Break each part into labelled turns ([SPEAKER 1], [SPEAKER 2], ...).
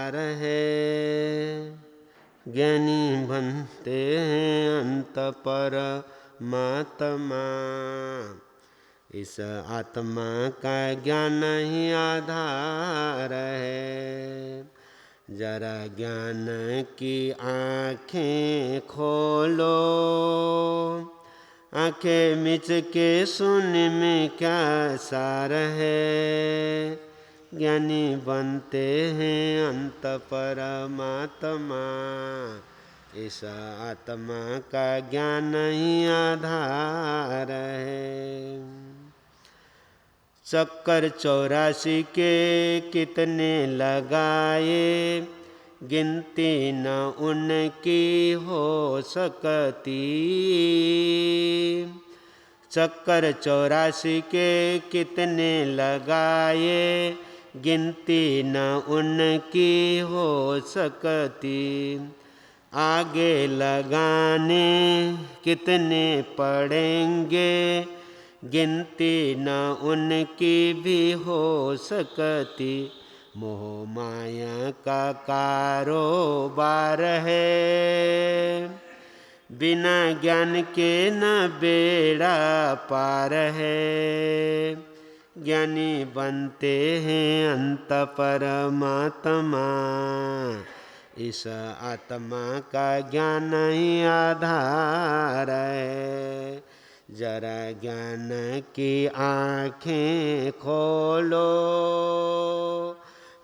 [SPEAKER 1] सार है। ज्ञानी बनते हैं अंत परमात्मा, इस आत्मा का ज्ञान ही आधार है। जरा ज्ञान की आँखें खोलो, आँखें मिच के सुनने में क्या सार है। ज्ञानी बनते हैं अंत परमात्मा, इस आत्मा का ज्ञान ही आधार है। चक्कर 84 के कितने लगाए, गिनती न उनकी हो सकती। चक्कर 84 के कितने लगाए, गिनती न उनकी हो सकती। आगे लगाने कितने पड़ेंगे, गिनती न उनकी भी हो सकती। मोह माया का कारोबार है, बिना ज्ञान के न बेड़ा पार है। ज्ञानी बनते हैं अंत परमात्मा, इस आत्मा का ज्ञान ही आधार है। जरा ज्ञान की आँखें खोलो,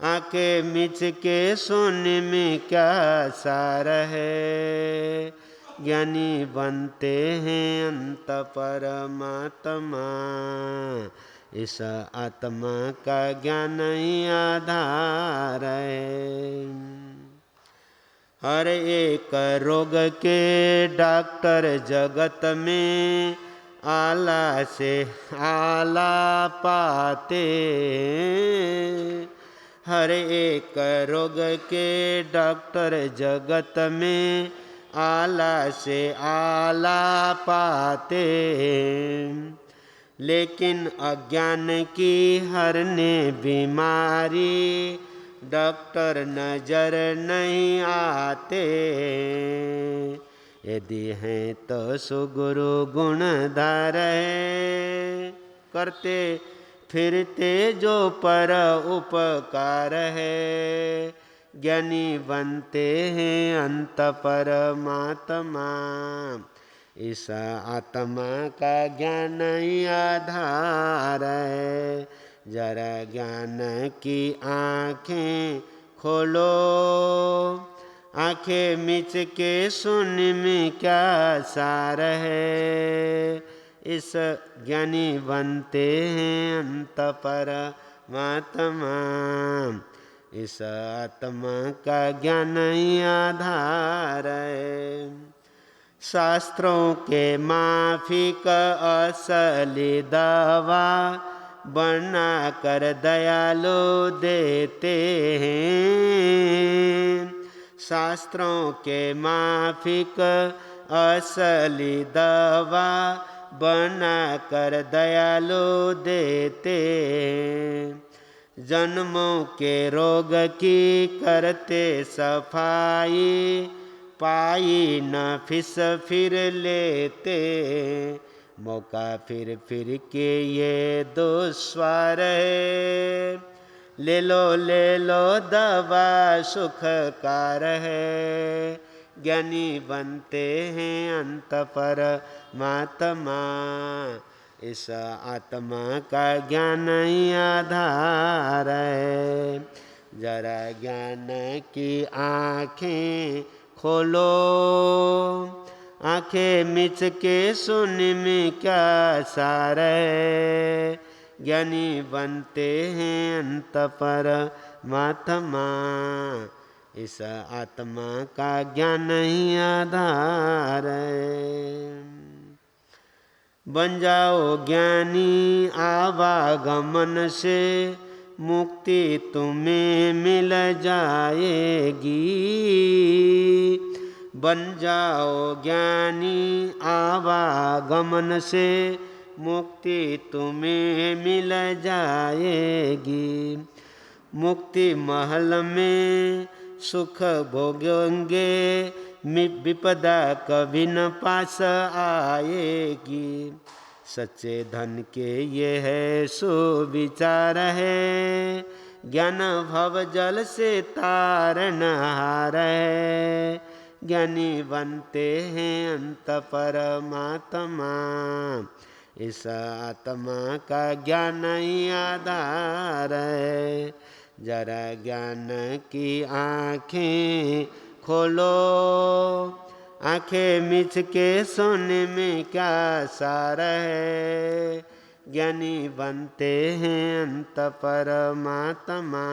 [SPEAKER 1] आँखें मिच के सोने में क्या सार है। ज्ञानी बनते हैं अंत परमात्मा, इस आत्मा का ज्ञान ही आधार है। हर एक रोग के डॉक्टर जगत में आला से आला पाते। हर एक रोग के डॉक्टर जगत में आला से आला पाते। लेकिन अज्ञान की हरने बीमारी डॉक्टर नजर नहीं आते। यदि हैं तो सुगुरु गुणधर है, करते फिरते जो पर उपकार है। ज्ञानी बनते हैं अंत परमात्मा, इस आत्मा का ज्ञान ही आधार है। जरा ज्ञान की आँखें खोलो, आँखें मिच के सुन में क्या सार है। इस ज्ञानी बनते हैं अंत परमात्मा, इस आत्मा का ज्ञान ही आधार है। शास्त्रों के माफिक असली दवा बना कर दयालु देते हैं। शास्त्रों के माफिक असली दवा बना कर दयालु देते हैं। जन्मों के रोग की करते सफाई, पाई न फिस फिर लेते। मौका फिर के ये दुस्वार है, ले लो दवा सुखकार है। ज्ञानी बनते हैं अंत परमात्मा, इस आत्मा का ज्ञान ही आधार है। जरा ज्ञान की आँखें खोलो, आँखें मिच के सुन में क्या सार है। ज्ञानी बनते हैं अंत परमात्मा, इस आत्मा का ज्ञान ही आधार है। बन जाओ ज्ञानी आवागमन से, मुक्ति तुम्हें मिल जाएगी। बन जाओ ज्ञानी आवागमन से, मुक्ति तुम्हें मिल जाएगी। मुक्ति महल में सुख भोगेंगे, विपदा कभी न पास आएगी। सच्चे धन के ये है सुविचार है, ज्ञान भव जल से तारनहार है। ज्ञानी बनते हैं अंत परमात्मा, इस आत्मा का ज्ञान ही आधार है। जरा ज्ञान की आँखें खोलो, आँखें मिच के सोने में क्या सार है। ज्ञानी बनते हैं अंत परमात्मा,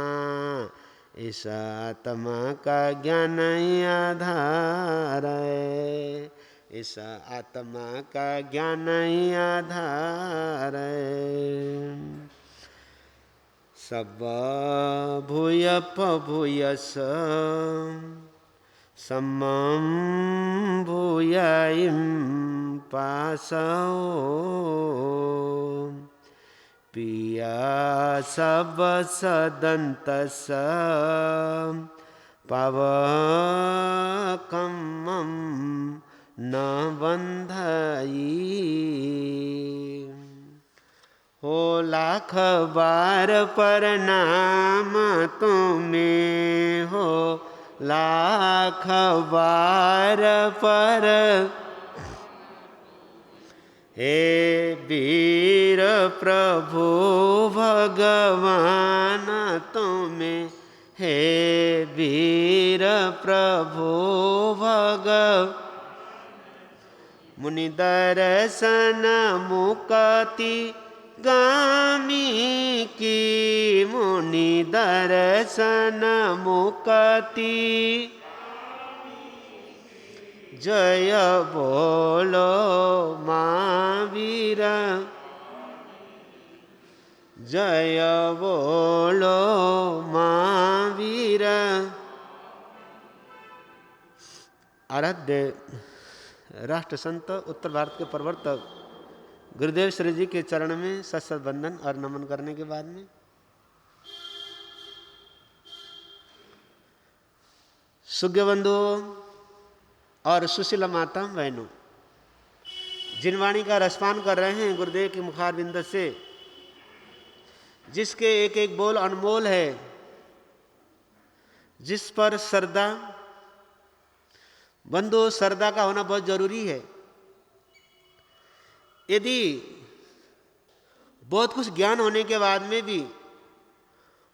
[SPEAKER 1] इस आत्मा का ज्ञान ही आधार है। इस आत्मा का ज्ञान ही आधार है। सब भूयप भूयस समं भूयायिं पासो, पिया सब सदन्तस पावकमं न बंधई। हो लाख बार प्रणाम तुम्हें, हो लाख बार पर, हे वीर प्रभु भगवान तुम्हें, हे वीर प्रभु भगवान। मुनि दर्शन मुक्ति गामी की, मुनि दर्शन मुक्ति। जय बोलो महावीर, जय बोलो महावीर। आराध्य राष्ट्र संत उत्तर भारत के प्रवर्तक गुरुदेव श्री जी के चरण में सत सत वंदन और नमन करने के बाद में सुज्ञ बंधुओं और सुशीला माता बहनों, जिन वाणी का रसपान कर रहे हैं गुरुदेव के मुखारविंद से, जिसके एक एक बोल अनमोल है, जिस पर श्रद्धा, बंधु श्रद्धा का होना बहुत जरूरी है। यदि बहुत कुछ ज्ञान होने के बाद में भी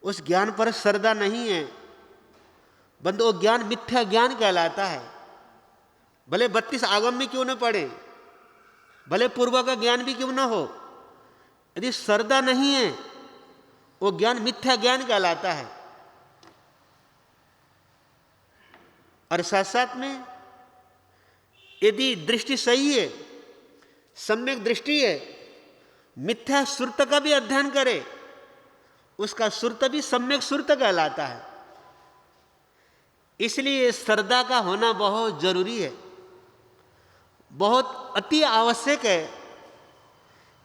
[SPEAKER 1] उस ज्ञान पर श्रद्धा नहीं है, बंधु वो ज्ञान मिथ्या ज्ञान कहलाता है। भले 32 आगम में क्यों न पढ़े, भले पूर्व का ज्ञान भी क्यों न हो, यदि श्रद्धा नहीं है वो ज्ञान मिथ्या ज्ञान कहलाता है। और साथ साथ में यदि दृष्टि सही है, सम्यक दृष्टि है, मिथ्या सुरत का भी अध्ययन करे, उसका सुरत भी सम्यक सुरत कहलाता है। इसलिए श्रद्धा का होना बहुत जरूरी है, बहुत अति आवश्यक है।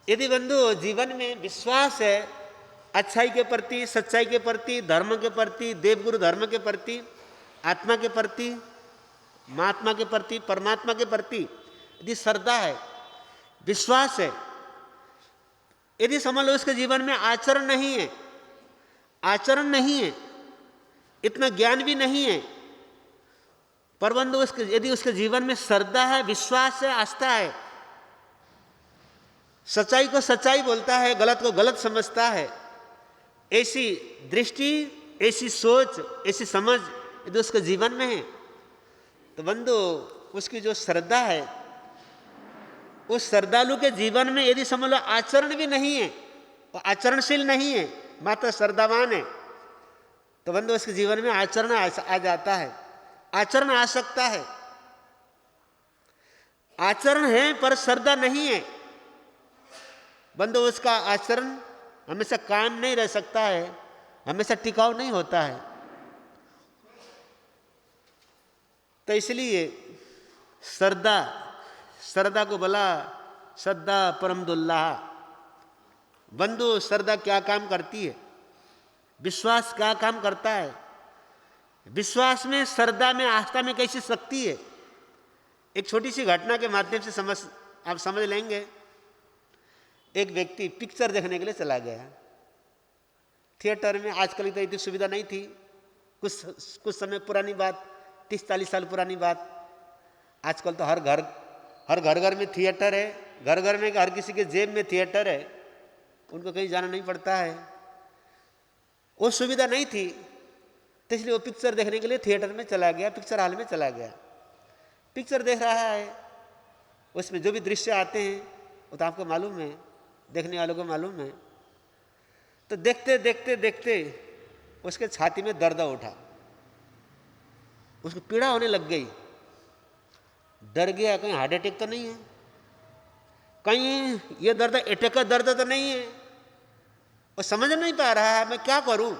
[SPEAKER 1] यदि बंधु जीवन में विश्वास है, अच्छाई के प्रति, सच्चाई के प्रति, धर्म के प्रति, देवगुरु धर्म के प्रति, आत्मा के प्रति, महात्मा के प्रति, परमात्मा के प्रति यदि श्रद्धा है, विश्वास है, यदि समझ लो उसके जीवन में आचरण नहीं है, आचरण नहीं है, इतना ज्ञान भी नहीं है, पर बंधु उसके यदि उसके जीवन में श्रद्धा है, विश्वास है, आस्था है, सच्चाई को सच्चाई बोलता है, गलत को गलत समझता है, ऐसी दृष्टि, ऐसी सोच, ऐसी समझ यदि उसके जीवन में है, तो बंधु उसकी जो श्रद्धा है, उस श्रद्धालु के जीवन में यदि समझ लो आचरण भी नहीं है, वो आचरणशील नहीं है, मात्र श्रद्धावान है, तो बंधु उसके जीवन में आचरण आ जाता है, आचरण आ सकता है। आचरण है पर श्रद्धा नहीं है, बंधु उसका आचरण हमेशा कायम नहीं रह सकता है, हमेशा टिकाऊ नहीं होता है। तो इसलिए श्रद्धा, श्रद्धा को बोला श्रद्धा परम दुल्लाह। बंधु श्रद्धा क्या काम करती है? विश्वास क्या काम करता है, विश्वास में, श्रद्धा में, आस्था में कैसी शक्ति है। एक छोटी सी घटना के माध्यम से आप समझ लेंगे। एक व्यक्ति पिक्चर देखने के लिए चला गया थिएटर में। आजकल तो इतनी सुविधा नहीं थी, कुछ समय पुरानी बात, 30-40 साल पुरानी बात। आजकल तो हर घर में थिएटर है, घर में हर किसी के जेब में थिएटर है, उनको कहीं जाना नहीं पड़ता है। वो सुविधा नहीं थी, तो इसलिए वो पिक्चर देखने के लिए थिएटर में चला गया, पिक्चर हॉल में चला गया। पिक्चर देख रहा है, उसमें जो भी दृश्य आते हैं वो तो आपको मालूम है, देखने वालों को मालूम है। तो देखते देखते देखते उसके छाती में दर्द उठा, उसको पीड़ा होने लग गई। डर गया, कहीं हार्ट अटैक तो नहीं है, कहीं ये दर्द अटैक का दर्द तो नहीं है। और समझ नहीं पा रहा है मैं क्या करूं,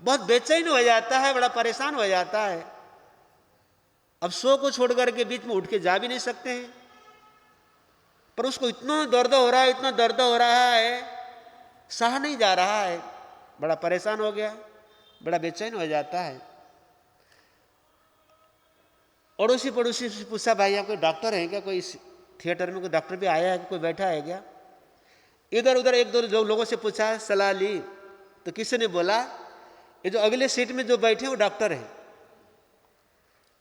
[SPEAKER 1] बहुत बेचैन हो जाता है, बड़ा परेशान हो जाता है। अब सो को छोड़ करके बीच में उठ के जा भी नहीं सकते हैं, पर उसको इतना दर्द हो रहा है, इतना दर्द हो रहा है, सहा नहीं जा रहा है, बड़ा परेशान हो गया, बड़ा बेचैन हो जाता है। अड़ोसी पड़ोसी से पूछा, भाई आप कोई डॉक्टर है क्या, कोई थिएटर में कोई डॉक्टर भी आया है, कोई बैठा है क्या। इधर उधर एक दो लोगों से पूछा, सलाह ली, तो किसी ने बोला ये जो अगले सीट में जो बैठे वो डॉक्टर है।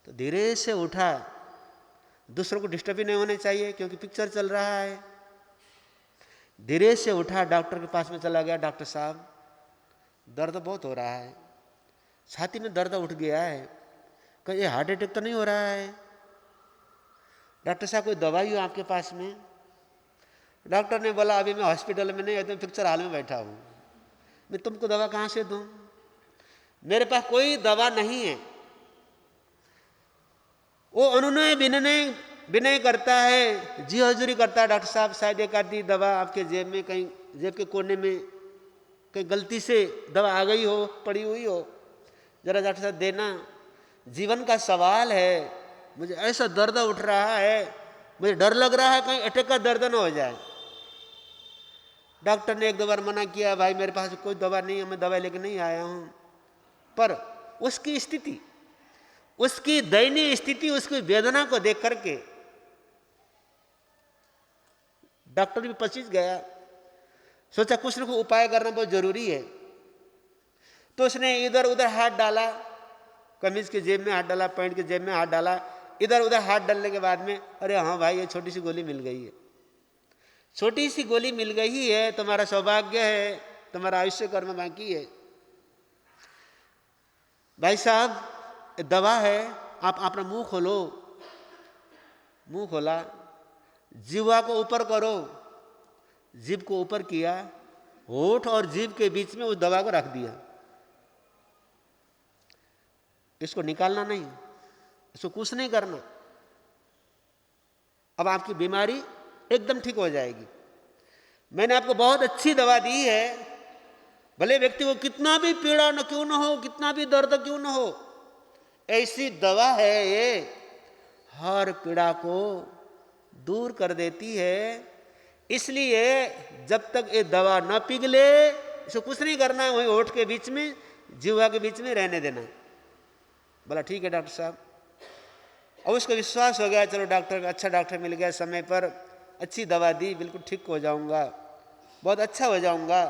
[SPEAKER 1] तो धीरे से उठा, दूसरों को डिस्टर्ब भी नहीं होने चाहिए क्योंकि पिक्चर चल रहा है। धीरे से उठा, डॉक्टर के पास में चला गया। डॉक्टर साहब दर्द बहुत हो रहा है, छाती में दर्द उठ गया है, कहीं ये हार्ट अटैक तो नहीं हो रहा है। डॉक्टर साहब कोई दवाई हो आपके पास में। डॉक्टर ने बोला अभी मैं हॉस्पिटल में नहीं, अभी पिक्चर हॉल में बैठा हूँ, मैं तुमको दवा कहाँ से दूँ, मेरे पास कोई दवा नहीं है। वो अनुनय विनय करता है, जी हजूरी करता है, डॉक्टर साहब शायद एक आधी दवा आपके जेब में, कहीं जेब के कोने में कहीं गलती से दवा आ गई हो, पड़ी हुई हो, जरा डॉक्टर साहब देना, जीवन का सवाल है, मुझे ऐसा दर्द उठ रहा है, मुझे डर लग रहा है कहीं अटैक का दर्द न हो जाए। डॉक्टर ने एक दो बार मना किया, भाई मेरे पास कोई दवा नहीं है, मैं दवाई लेके नहीं आया हूँ। पर उसकी स्थिति, उसकी दयनीय स्थिति, उसकी वेदना को देख करके डॉक्टर भी पसीज गया। सोचा कुछ न कुछ उपाय करना बहुत जरूरी है। तो उसने इधर उधर हाथ डाला, कमीज के जेब में हाथ डाला, पैंट के जेब में हाथ डाला, इधर उधर हाथ डालने के बाद में अरे हाँ भाई ये छोटी सी गोली मिल गई है, छोटी सी गोली मिल गई है, तुम्हारा सौभाग्य है, तुम्हारा आयुष्य कर्म बाकी है। भाई साहब दवा है, आप अपना मुंह खोलो। मुंह खोला, जीवा को ऊपर करो, जीभ को ऊपर किया, होठ और जीभ के बीच में उस दवा को रख दिया। इसको निकालना नहीं, इसको कुछ नहीं करना, अब आपकी बीमारी एकदम ठीक हो जाएगी। मैंने आपको बहुत अच्छी दवा दी है, भले व्यक्ति को कितना भी पीड़ा न क्यों न हो, कितना भी दर्द क्यों न हो, ऐसी दवा है ये, हर पीड़ा को दूर कर देती है। इसलिए जब तक ये दवा न पिघले इसको कुछ नहीं करना है, वही होठ के बीच में, जीवा के बीच में रहने देना। बोला ठीक है डॉक्टर साहब। और उसको विश्वास हो गया, चलो डॉक्टर, अच्छा डॉक्टर मिल गया, समय पर अच्छी दवा दी, बिल्कुल ठीक हो जाऊंगा, बहुत अच्छा हो जाऊंगा,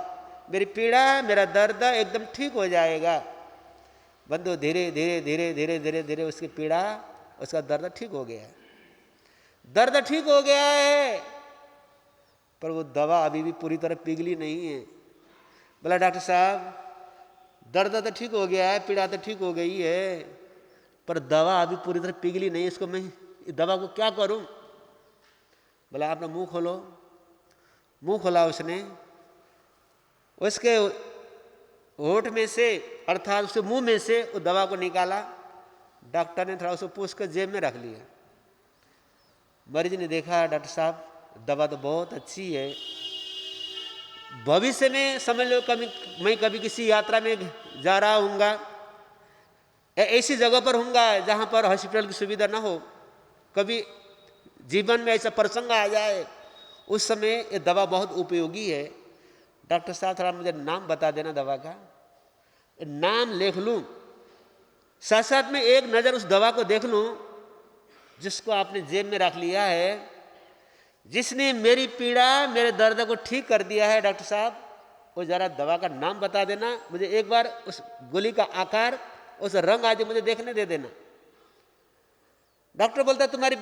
[SPEAKER 1] मेरी पीड़ा, मेरा दर्द एकदम ठीक हो जाएगा। बंधु धीरे धीरे धीरे धीरे धीरे धीरे उसकी पीड़ा, उसका दर्द ठीक हो गया, दर्द ठीक हो गया है, पर वो दवा अभी भी पूरी तरह पिघली नहीं है। बोला डॉक्टर साहब दर्द तो ठीक हो गया है, पीड़ा तो ठीक हो गई है, पर दवा अभी पूरी तरह पिघली नहीं, इसको मैं दवा को क्या करूं। बोला अपना मुंह खोलो। मुंह खोला उसने, उसके होठ में से अर्थात उसके मुंह में से उस दवा को निकाला। डॉक्टर ने थोड़ा उसको पूछ कर जेब में रख लिया। मरीज ने देखा डॉक्टर साहब दवा तो बहुत अच्छी है, भविष्य में समझ लो कभी मैं कभी किसी यात्रा में जा रहा हूँगा, ऐसी जगह पर हूँगा जहाँ पर हॉस्पिटल की सुविधा ना हो, कभी जीवन में ऐसा प्रसंग आ जाए, उस समय ये दवा बहुत उपयोगी है। डॉक्टर साहब थोड़ा मुझे नाम बता देना दवा का। नाम लिख लूं, साथ साथ में एक नज़र उस दवा को देख लूं जिसको आपने जेब में रख लिया है, जिसने मेरी पीड़ा, मेरे दर्द को ठीक कर दिया है। डॉक्टर साहब, वो जरा दवा का नाम बता देना, मुझे एक बार उस गोली का आकार, उस रंग आदि मुझे देखने दे देना। डॉक्टर बोलता तुम्हारी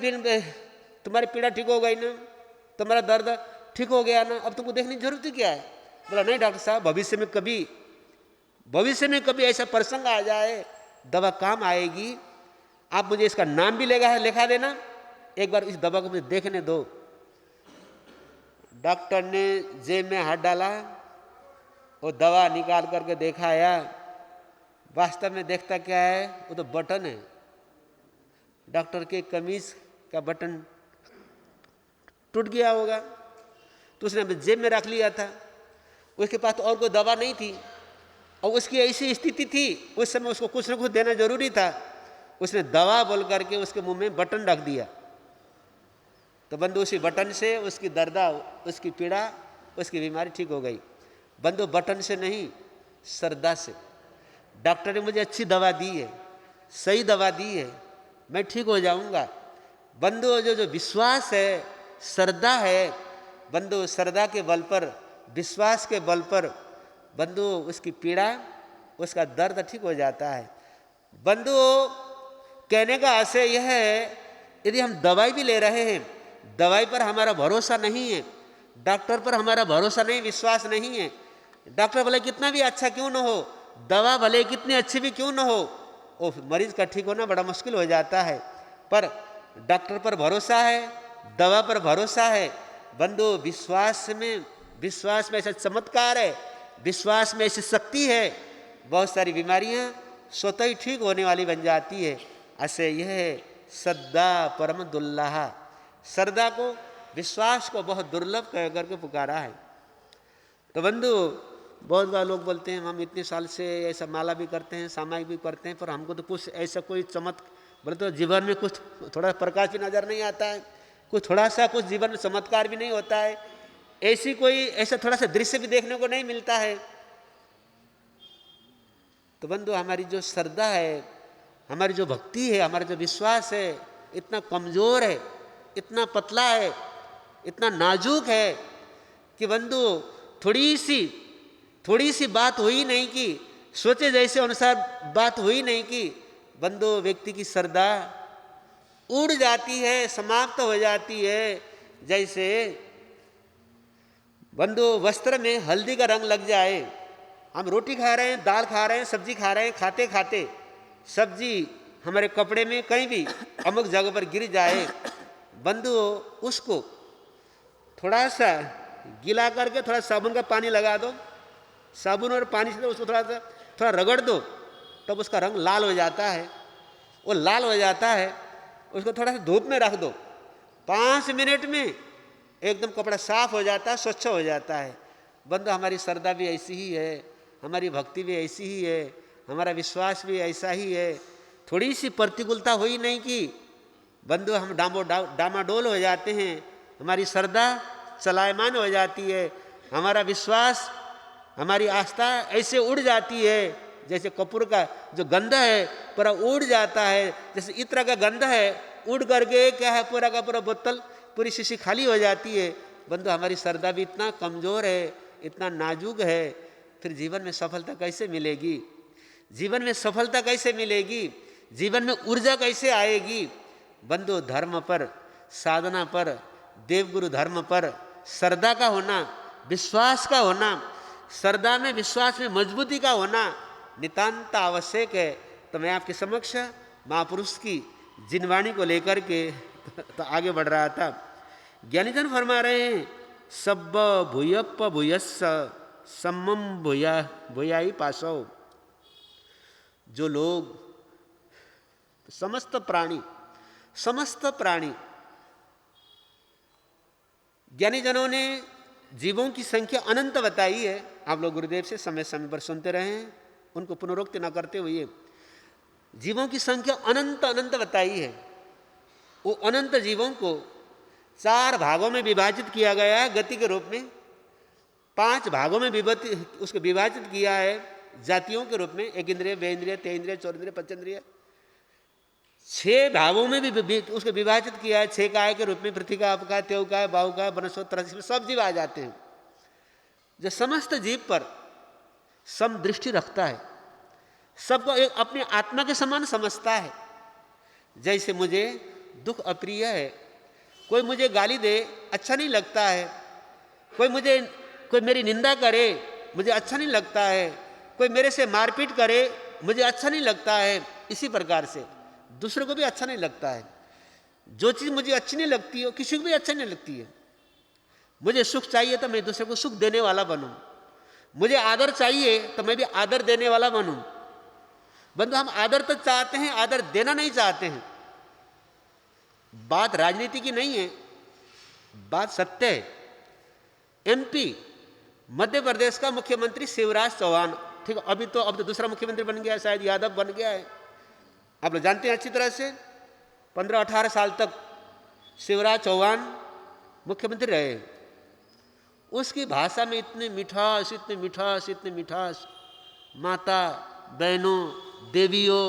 [SPEAKER 1] पीड़ा ठीक हो गई ना, तुम्हारा दर्द ठीक हो गया ना, अब तुमको देखने की जरूरत क्या है? बोला नहीं डॉक्टर साहब, भविष्य में कभी ऐसा प्रसंग आ जाए, दवा काम आएगी, आप मुझे इसका नाम भी लिखा देना, एक बार इस दवा को मुझे देखने दो। डॉक्टर ने जेब में हाथ डाला, वो दवा निकाल करके दिखाया, वास्तव में देखता क्या है, वो तो बटन है, डॉक्टर के कमीज का बटन टूट गया होगा, तो उसने अपने जेब में रख लिया था। उसके पास तो और कोई दवा नहीं थी, और उसकी ऐसी स्थिति थी, उस समय उसको कुछ न कुछ देना जरूरी था। उसने दवा बोल करके उसके मुंह में बटन रख दिया, तो बंधु उसी बटन से उसकी दर्द, उसकी पीड़ा, उसकी बीमारी ठीक हो गई। बंधु बटन से नहीं, श्रद्धा से। डॉक्टर ने मुझे अच्छी दवा दी है, सही दवा दी है, मैं ठीक हो जाऊंगा। बंधु जो विश्वास है, श्रद्धा है, बंधु श्रद्धा के बल पर, विश्वास के बल पर बंधु उसकी पीड़ा, उसका दर्द ठीक हो जाता है। बंधु कहने का आशय यह है, यदि हम दवाई भी ले रहे हैं, दवाई पर हमारा भरोसा नहीं है, डॉक्टर पर हमारा भरोसा नहीं, विश्वास नहीं है, डॉक्टर भले कितना भी अच्छा क्यों ना हो, दवा भले कितनी अच्छी भी क्यों ना हो, वो मरीज का ठीक होना बड़ा मुश्किल हो जाता है। पर डॉक्टर पर भरोसा है, दवा पर भरोसा है। बंधु विश्वास में ऐसा चमत्कार है, विश्वास में ऐसी शक्ति है, बहुत सारी बीमारियां स्वतः ही ठीक होने वाली बन जाती है। ऐसे यह है श्रद्धा परम दुर्लभ, श्रद्धा को, विश्वास को बहुत दुर्लभ कह करके पुकारा है। तो बंधु बहुत बार लोग बोलते हैं हम इतने साल से ऐसा माला भी करते हैं, सामायिक भी करते हैं, पर हमको तो कुछ ऐसा कोई बोले तो जीवन में कुछ थोड़ा प्रकाश भी नजर नहीं आता है, कुछ थोड़ा सा कुछ जीवन में चमत्कार भी नहीं होता है, ऐसा थोड़ा सा दृश्य भी देखने को नहीं मिलता है। तो बंधु हमारी जो श्रद्धा है, हमारी जो भक्ति है, हमारा जो विश्वास है, इतना कमजोर है, इतना पतला है, इतना नाजुक है कि बंधु थोड़ी सी बात हुई नहीं कि सोचे जैसे अनुसार बात हुई नहीं कि बंधु व्यक्ति की श्रद्धा उड़ जाती है, समाप्त हो जाती है। जैसे बंधु वस्त्र में हल्दी का रंग लग जाए, हम रोटी खा रहे हैं, दाल खा रहे हैं, सब्जी खा रहे हैं, खाते खाते सब्जी हमारे कपड़े में कहीं भी अमुक जगह पर गिर जाए, बंधु उसको थोड़ा सा गीला करके थोड़ा साबुन का पानी लगा दो, साबुन और पानी से उसको थोड़ा रगड़ दो, तब उसका रंग लाल हो जाता है। वो लाल हो जाता है, उसको थोड़ा सा धूप में रख दो, 5 मिनट में एकदम कपड़ा साफ हो जाता है, स्वच्छ हो जाता है। बंधु हमारी श्रद्धा भी ऐसी ही है, हमारी भक्ति भी ऐसी ही है, हमारा विश्वास भी ऐसा ही है। थोड़ी सी प्रतिकूलता हुई नहीं कि बंधु हम डामाडोल हो जाते हैं, हमारी श्रद्धा चलायमान हो जाती है, हमारा विश्वास, हमारी आस्था ऐसे उड़ जाती है जैसे कपूर का जो गंध है पूरा उड़ जाता है, जैसे इत्र का गंध है उड़ करके क्या है पूरा का पूरा बोतल, पूरी शीशी खाली हो जाती है। बंधु हमारी श्रद्धा भी इतना कमजोर है, इतना नाजुक है, फिर जीवन में सफलता कैसे मिलेगी? जीवन में सफलता कैसे मिलेगी? जीवन में ऊर्जा कैसे आएगी? बंधु धर्म पर, साधना पर, देवगुरु धर्म पर श्रद्धा का होना, विश्वास का होना, श्रद्धा में विश्वास में मजबूती का होना नितांत आवश्यक है। तो मैं आपके समक्ष महापुरुष की जिनवाणी को लेकर के तो आगे बढ़ रहा था। ज्ञानीजन फरमा रहे हैं सब भूयप्प भूयस्स सम्मम भूयाई पासो। जो लोग समस्त प्राणी ज्ञानीजनों ने जीवों की संख्या अनंत बताई है। आप लोग गुरुदेव से समय समय पर सुनते रहे हैं, उनको पुनरुक्ति न करते हुए जीवों की संख्या अनंत अनंत बताई है। वो अनंत जीवों को 4 भागों में विभाजित किया गया है गति के रूप में, 5 भागों में उसको विभाजित किया है जातियों के रूप में, एक इंद्रिय, वे इंद्रिय, ते इंद्रिय, चौरिंद्रिय, पंचेंद्रिय, 6 भावों में भी उसको विभाजित किया है। 6 काय के रूप में पृथ्वी का, आप का, त्यौ का, बाहु का, वनस्पत, सब जीव आ जाते हैं। जो समस्त जीव पर समदृष्टि रखता है, सबको एक अपनी आत्मा के समान समझता है। जैसे मुझे दुख अप्रिय है, कोई मुझे गाली दे अच्छा नहीं लगता है, कोई मेरी निंदा करे मुझे अच्छा नहीं लगता है, कोई मेरे से मारपीट करे मुझे अच्छा नहीं लगता है। इसी प्रकार से दूसरों को भी अच्छा नहीं लगता है। जो चीज़ मुझे अच्छी नहीं लगती है किसी को भी अच्छा नहीं लगती है। मुझे सुख चाहिए तो मैं दूसरे को सुख देने वाला बनूं, मुझे आदर चाहिए तो मैं भी आदर देने वाला बनूं। बंधु, हम आदर तो चाहते हैं, आदर देना नहीं चाहते हैं। बात राजनीति की नहीं है, बात सत्य है। एमपी मध्य प्रदेश का मुख्यमंत्री शिवराज चौहान, ठीक है, अब तो दूसरा मुख्यमंत्री बन गया है, शायद यादव बन गया है, आप लोग जानते हैं अच्छी तरह से। 15-18 साल तक शिवराज चौहान मुख्यमंत्री रहे। उसकी भाषा में इतनी मिठास, इतनी मिठास, इतनी मिठास, माता बहनों देवियों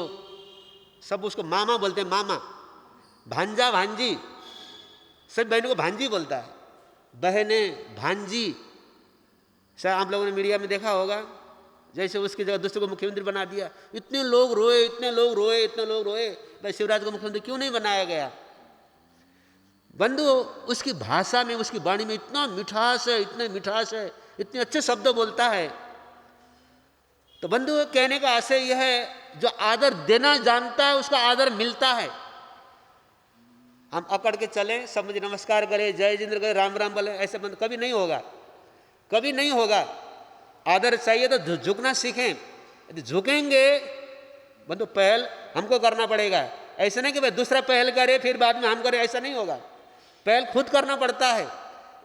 [SPEAKER 1] सब उसको मामा बोलते हैं, मामा, भांजा भांजी, सब बहनों को भांजी बोलता है, बहने भांजी। शायद आप लोगों ने मीडिया में देखा होगा, जैसे उसकी जगह दूसरे को मुख्यमंत्री बना दिया। इतने लोग रोए, इतने लोग रोए, इतने लोग रोए, भाई शिवराज को मुख्यमंत्री क्यों नहीं बनाया गया। बंधु, उसकी भाषा में, उसकी वाणी में इतना मिठास है, इतने मिठास है, इतने अच्छे शब्द बोलता है। तो बंधु, कहने का आशय यह है, जो आदर देना जानता है उसका आदर मिलता है। हम अकड़ के चलें, सब मुझे नमस्कार करें, जय जिंद्र करें, राम राम बोले, ऐसे बंधु कभी नहीं होगा, कभी नहीं होगा। आदर चाहिए तो झुकना सीखें। यदि झुकेंगे बंधु, पहल हमको करना पड़ेगा। ऐसा नहीं कि भाई दूसरा पहल करे फिर बाद में हम करें, ऐसा नहीं होगा। पहल खुद करना पड़ता है।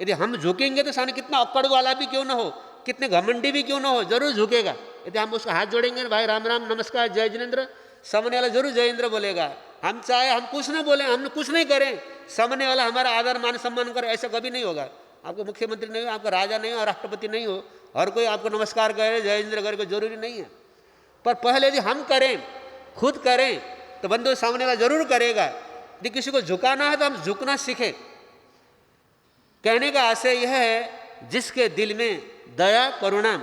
[SPEAKER 1] यदि हम झुकेंगे तो सामने कितना अक्कड़ वाला भी क्यों ना हो, कितने घमंडी भी क्यों ना हो, जरूर झुकेगा। यदि हम उसका हाथ जोड़ेंगे, भाई राम राम नमस्कार जय जिनेन्द्र, सामने वाला जरूर जयेंद्र बोलेगा। हम चाहे हम कुछ ना बोले, हम कुछ नहीं करें, सामने वाला हमारा आदर मान सम्मान करे, ऐसा कभी नहीं होगा। आपको मुख्यमंत्री नहीं हो, आपका राजा नहीं हो, राष्ट्रपति नहीं हो, हर कोई आपको नमस्कार करे, जयेंद्र करे, कोई जरूरी नहीं है। पर पहले यदि हम करें, खुद करें, तो बंधु सामने वाला जरूर करेगा। यदि किसी को झुकाना है तो हम झुकना सीखें। कहने का आशय यह है, जिसके दिल में दया, करुणा,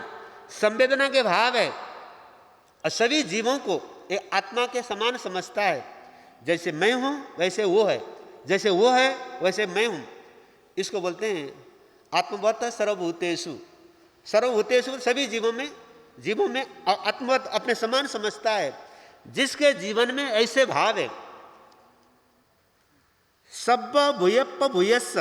[SPEAKER 1] संवेदना के भाव है और सभी जीवों को एक आत्मा के समान समझता है। जैसे मैं हूं वैसे वो है, जैसे वो है वैसे मैं हूं। इसको बोलते हैं आत्मवत सर्वभूतेषु। सर्वभूतेषु सभी जीवों में आत्मवत अपने समान समझता है। जिसके जीवन में ऐसे भाव है, सब्ब भूयप्प भूयस्स,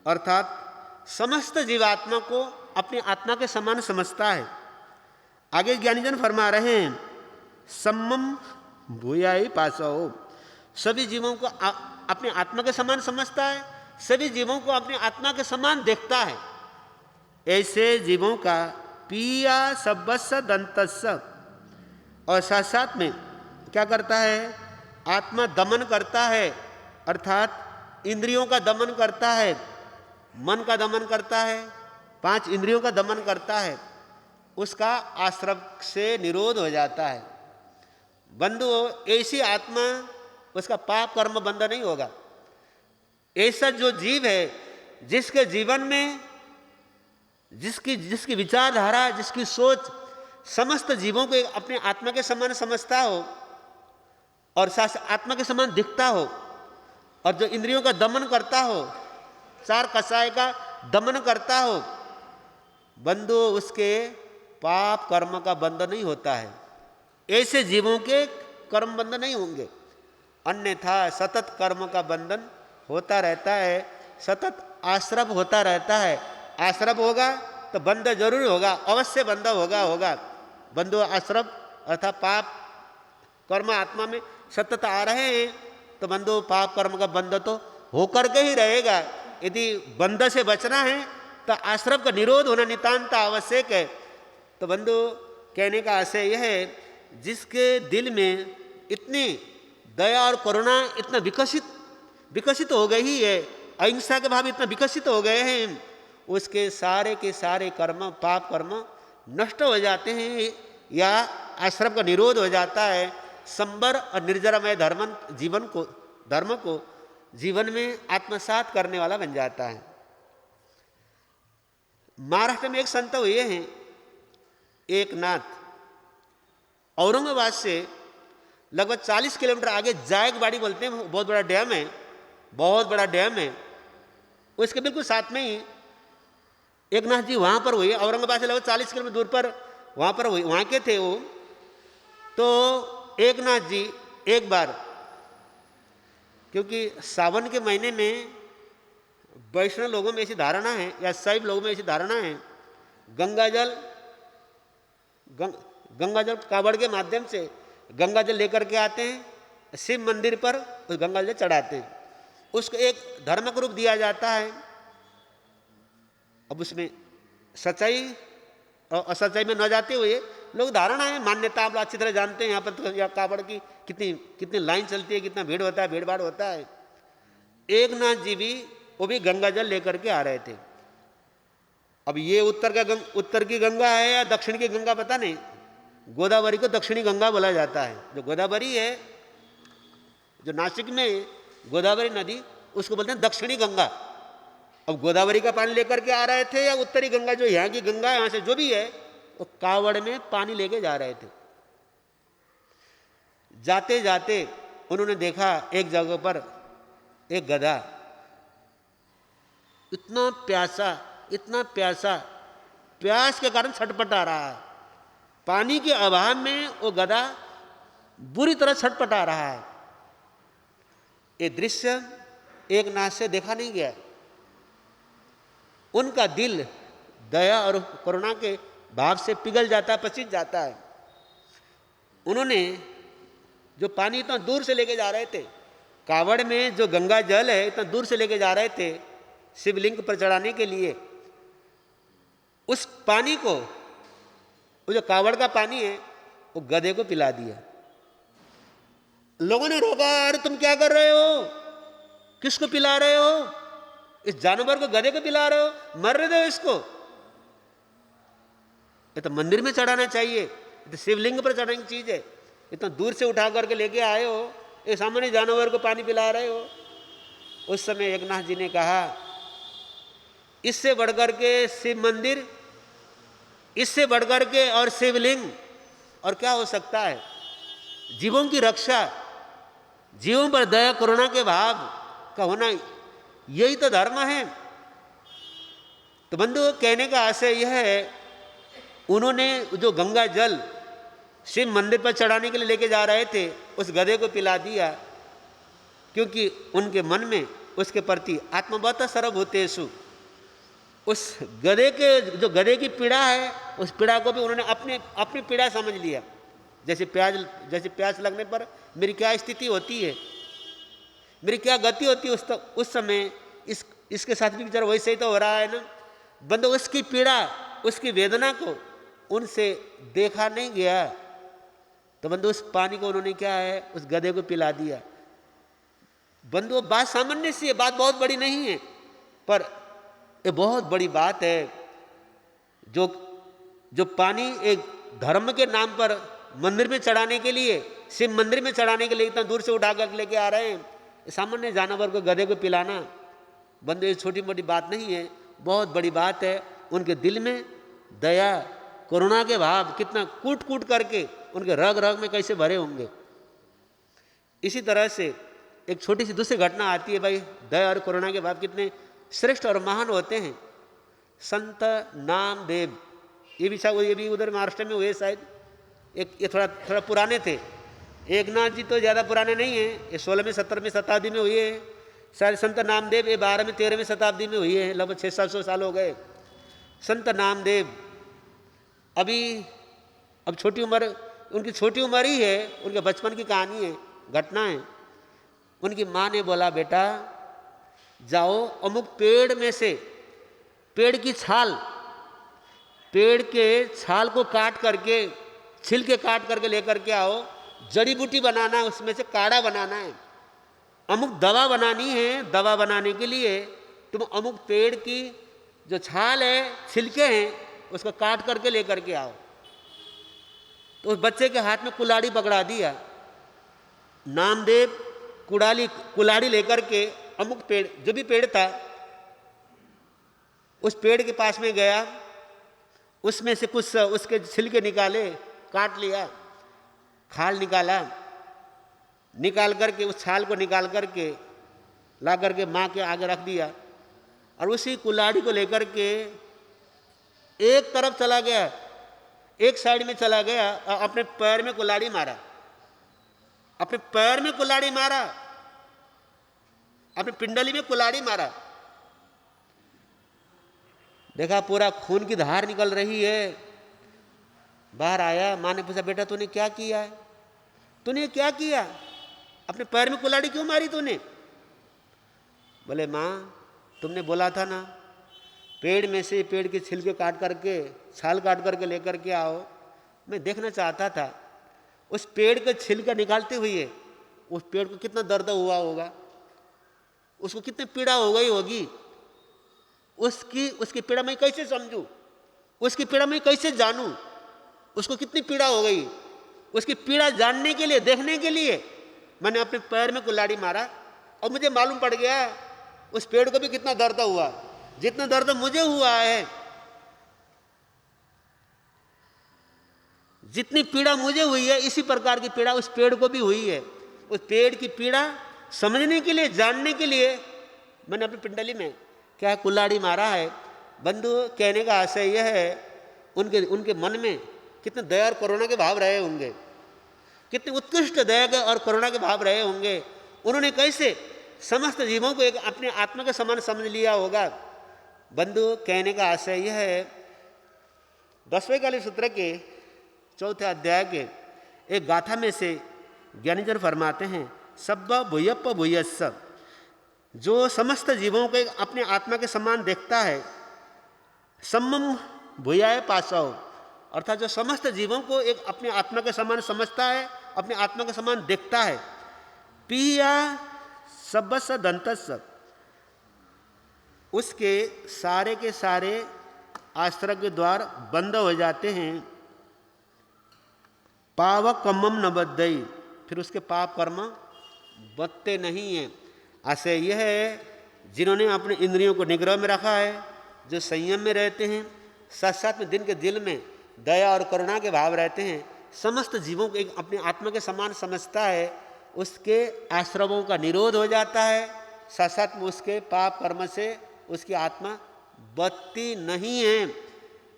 [SPEAKER 1] अर्थात समस्त जीवात्मा को अपनी आत्मा के समान समझता है। आगे ज्ञानीजन फरमा रहे हैं, सम्मम भूयाई पासो, सभी जीवों को अपनी आत्मा के समान समझता है, सभी जीवों को अपनी आत्मा के समान देखता है। ऐसे जीवों का पिया सब्बस्स दंतस्स, और साथ साथ में क्या करता है, आत्मा दमन करता है, अर्थात इंद्रियों का दमन करता है, मन का दमन करता है, 5 इंद्रियों का दमन करता है। उसका आश्रम से निरोध हो जाता है। बंधु, ऐसी आत्मा, उसका पाप कर्म बंद नहीं होगा। ऐसा जो जीव है, जिसके जीवन में जिसकी विचारधारा, जिसकी सोच समस्त जीवों को अपने आत्मा के समान समझता हो और आत्मा के समान दिखता हो, और जो इंद्रियों का दमन करता हो, 4 कसाय का दमन करता हो, बंधु उसके पाप कर्म का बंध नहीं होता है। ऐसे जीवों के कर्म बंध नहीं होंगे, अन्यथा सतत कर्म का बंधन होता रहता है, सतत आश्रव होता रहता है। आश्रव होगा तो बंध जरूर होगा, अवश्य बंध होगा। बंधु आश्रव अर्थात पाप कर्म आत्मा में सतत आ रहे हैं, तो बंधु पाप कर्म का बंध तो होकर के ही रहेगा। यदि बंध से बचना है तो आश्रव का निरोध होना नितांत आवश्यक है। तो बंधु, कहने का आशय यह है, जिसके दिल में इतनी दया और करुणा इतना विकसित हो गई है, अहिंसा के भाव इतना विकसित हो गए हैं, उसके सारे के सारे कर्म, पाप कर्म नष्ट हो जाते हैं। या आश्रम का निरोध हो जाता है, संबर और निर्जरमय धर्म को जीवन में आत्मसात करने वाला बन जाता है। महाराष्ट्र में एक संत हुए हैं, एक नाथ, औरंगाबाद से लगभग 40 किलोमीटर आगे जायकवाड़ी बोलते हैं, बहुत बड़ा डैम है, बहुत बड़ा डैम है, उसके बिल्कुल साथ में ही एक नाथ जी वहाँ पर हुए। औरंगाबाद से लगभग 40 किलोमीटर दूर पर वहाँ पर हुए, वहाँ के थे वो। तो एक नाथ जी एक बार, क्योंकि सावन के महीने में वैष्णव लोगों में ऐसी धारणा है या शैव लोगों में ऐसी धारणा है, गंगाजल कावड़ के माध्यम से गंगाजल लेकर के आते हैं, शिव मंदिर पर उस गंगाजल चढ़ाते हैं, उसको एक धर्म का रूप दिया जाता है। अब उसमें सच्चाई और असच्चाई में न जाते हुए लोग धारणा है, मान्यता आप अच्छी तरह जानते हैं। यहाँ पर तो या कावड़ की कितनी लाइन चलती है, कितना भीड़ होता है, भीड़ भाड़ होता है। एक नाथ जी भी वो भी गंगाजल लेकर के आ रहे थे। अब ये उत्तर की गंगा है या दक्षिण की गंगा पता नहीं, गोदावरी को दक्षिणी गंगा बोला जाता है। जो गोदावरी है, जो नासिक में गोदावरी नदी, उसको बोलते हैं दक्षिणी गंगा। अब गोदावरी का पानी लेकर के आ रहे थे या उत्तरी गंगा जो यहाँ की गंगा है, यहाँ से जो भी है, वो कावड़ में पानी लेके जा रहे थे। जाते जाते उन्होंने देखा एक जगह पर एक गधा, इतना प्यासा, प्यास के कारण छटपटा रहा है। पानी के अभाव में वो गधा बुरी तरह छटपटा रहा है। ये दृश्य एक नाथ से देखा नहीं गया। उनका दिल दया और करुणा के भाव से पिघल जाता है, पसीज जाता है। उन्होंने जो पानी इतना दूर से लेके जा रहे थे, कावड़ में जो गंगा जल है इतना दूर से लेके जा रहे थे शिवलिंग पर चढ़ाने के लिए, उस पानी को, वो जो कावड़ का पानी है, वो गधे को पिला दिया। लोगों ने रोका, अरे तुम क्या कर रहे हो, किसको पिला रहे हो, इस जानवर को, गधे को पिला रहे हो, मर रहे हो इसको, ये तो मंदिर में चढ़ाना चाहिए, ये तो शिवलिंग पर चढ़ाने की चीज है, इतना दूर से उठा करके लेके आए हो, ये सामान्य जानवर को पानी पिला रहे हो। उस समय एक नाथ जी ने कहा, इससे बढ़कर के शिव मंदिर, इससे बढ़कर के और शिवलिंग और क्या हो सकता है। जीवों की रक्षा, जीवों पर दया करुणा के भाव का होना, यही तो धर्म है। तो बंधु, कहने का आशय यह है, उन्होंने जो गंगा जल शिव मंदिर पर चढ़ाने के लिए लेके जा रहे थे, उस गधे को पिला दिया, क्योंकि उनके मन में उसके प्रति आत्मवत सर्वभूतेषु, उस गधे के, जो गधे की पीड़ा है, उस पीड़ा को भी उन्होंने अपनी पीड़ा समझ लिया। जैसे प्यास लगने पर मेरी क्या स्थिति होती है, मेरी क्या गति होती है, उस समय इसके साथ भी बेचारा वैसे ही तो हो रहा है ना। बंदो, उसकी पीड़ा, उसकी वेदना को उनसे देखा नहीं गया। तो बंधु, उस पानी को उन्होंने क्या है, उस गधे को पिला दिया। बंधु, बात सामान्य सी है, बात बहुत बड़ी नहीं है, पर ये बहुत बड़ी बात है। जो पानी एक धर्म के नाम पर मंदिर में चढ़ाने के लिए, शिव मंदिर में चढ़ाने के लिए इतना दूर से उठा कर लेके आ रहे हैं, सामान्य जानवर को, गधे को पिलाना, बंधु, ये छोटी मोटी बात नहीं है, बहुत बड़ी बात है। उनके दिल में दया करुणा के भाव कितना कूट कूट करके उनके रग रग में कैसे भरे होंगे। इसी तरह से एक छोटी सी दूसरी घटना आती है भाई, दया और करुणा के भाव कितने श्रेष्ठ और महान होते हैं। संत नामदेव, ये भी उधर महाराष्ट्र में हुए शायद। ये थोड़ा पुराने थे। एक नाथ जी तो ज़्यादा पुराने नहीं हैं, ये 16वीं 17वीं शताब्दी में हुए हैं। शायद संत नामदेव ये 12वीं 13वीं शताब्दी में हुई है, लगभग 600-700 साल हो गए। संत नामदेव अब छोटी उम्र, उनकी छोटी उम्र ही है, उनके बचपन की कहानी है, घटना है। उनकी माँ ने बोला, बेटा जाओ अमुक पेड़ में से, पेड़ की छाल, पेड़ के छाल को काट करके, छिलके काट करके लेकर के आओ, जड़ी बूटी बनाना है, उसमें से काढ़ा बनाना है, अमुक दवा बनानी है। दवा बनाने के लिए तुम अमुक पेड़ की जो छाल है, छिलके हैं, उसको काट करके लेकर के आओ। तो उस बच्चे के हाथ में कुल्हाड़ी पकड़ा दिया। नामदेव कुल्हाड़ी लेकर के अमुक पेड़, जो भी पेड़ था, उस पेड़ के पास में गया, उसमें से कुछ उसके छिलके निकाले, काट लिया, खाल निकाला, निकाल करके उस छाल को निकाल करके ला करके माँ के आगे रख दिया और उसी कुल्हाड़ी को लेकर के एक तरफ चला गया, एक साइड में चला गया और अपने पैर में कुल्हाड़ी मारा, अपने पैर में कुल्हाड़ी मारा, अपने पिंडली में कुल्हाड़ी मारा। देखा पूरा खून की धार निकल रही है। बाहर आया, माँ ने पूछा बेटा तूने क्या किया है, तूने क्या किया, अपने पैर में कुल्हाड़ी क्यों मारी तूने? बोले माँ तुमने बोला था ना पेड़ में से पेड़ के छिलके काट करके, छाल काट करके लेकर के आओ। मैं देखना चाहता था उस पेड़ के छिलका निकालते हुए उस पेड़ को कितना दर्द हुआ होगा, उसको कितनी पीड़ा हो गई होगी, उसकी पीड़ा मैं कैसे समझूं, उसकी पीड़ा मैं कैसे जानूं, उसको कितनी पीड़ा हो गई। उसकी पीड़ा जानने के लिए, देखने के लिए मैंने अपने पैर में कुल्हाड़ी मारा और मुझे मालूम पड़ गया उस पेड़ को भी कितना दर्द हुआ, जितना दर्द मुझे हुआ है, जितनी पीड़ा मुझे हुई है इसी प्रकार की पीड़ा उस पेड़ को भी हुई है। उस पेड़ की पीड़ा समझने के लिए, जानने के लिए मैंने अपनी पिंडली में क्या कुल्हाड़ी मारा है। बंधु, कहने का आशय यह है उनके मन में कितने दया और करुणा के भाव रहे होंगे, कितने उत्कृष्ट दया के और करुणा के भाव रहे होंगे। उन्होंने कैसे समस्त जीवों को एक अपने आत्मा के समान समझ लिया होगा। बंधु, कहने का आशय यह है 10वें काली सूत्र के 4थे अध्याय के एक गाथा में से ज्ञानीजन फरमाते हैं सब्बा भूयप्प भूयस्स, जो समस्त जीवों को अपने आत्मा के समान देखता है, सम्मम भूयाय पासव, अर्थात जो समस्त जीवों को एक अपने आत्मा के समान समझता है, अपने आत्मा के समान देखता है। पिया सब्बस दंतस्य, उसके सारे के सारे आश्रय के द्वार बंद हो जाते हैं। पावक कम्मम न बद्धई, फिर उसके पाप कर्म बदते नहीं हैं। आशय यह है जिन्होंने अपने इंद्रियों को निग्रह में रखा है, जो संयम में रहते हैं, साथ साथ में दिन के दिल में दया और करुणा के भाव रहते हैं, समस्त जीवों को एक अपने आत्मा के समान समझता है, उसके आश्रमों का निरोध हो जाता है, साथ साथ में उसके पाप कर्म से उसकी आत्मा बदती नहीं है।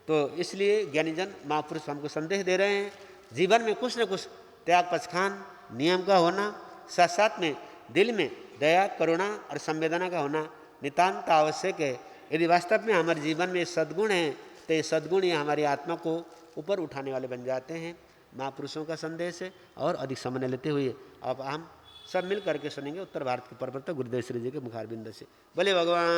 [SPEAKER 1] तो इसलिए ज्ञानीजन महापुरुष हमको संदेश दे रहे हैं जीवन में कुछ न कुछ त्याग पछखान नियम का होना, साथ साथ में दिल में दया करुणा और संवेदना का होना नितांत आवश्यक है। यदि वास्तव में हमारे जीवन में सद्गुण हैं तो ये सद्गुण ही हमारी आत्मा को ऊपर उठाने वाले बन जाते हैं। महापुरुषों का संदेश है और अधिक समय लेते हुए अब हम सब मिल करके सुनेंगे उत्तर भारत के प्रवर्तक गुरुदेव श्री जी के मुखारबिंद से। बोले भगवान।